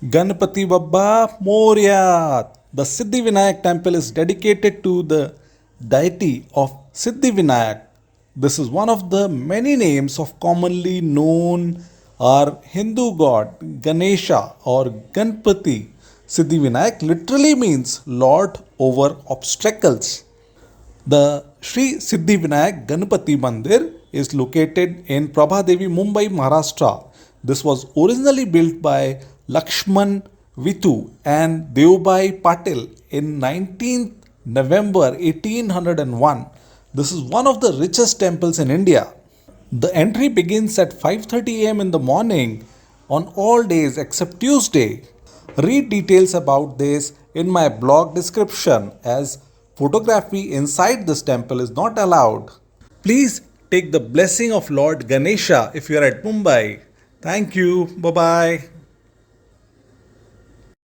Ganapati Babba Moria. The Siddhivinayak Temple is dedicated to the deity of Siddhivinayak. This is one of the many names of commonly known our Hindu god Ganesha or Ganpati. Siddhivinayak literally means Lord over obstacles. The Shree Siddhivinayak Ganapati Mandir is located in Prabhadevi, Mumbai, Maharashtra. This was originally built by Lakshman Vitu and Devbai Patil in 19th November 1801. This is one of the richest temples in India. The entry begins at 5:30 am in the morning on all days except Tuesday. Read details about this in my blog description as photography inside this temple is not allowed. Please take the blessing of Lord Ganesha if you are at Mumbai. Thank you. Bye bye.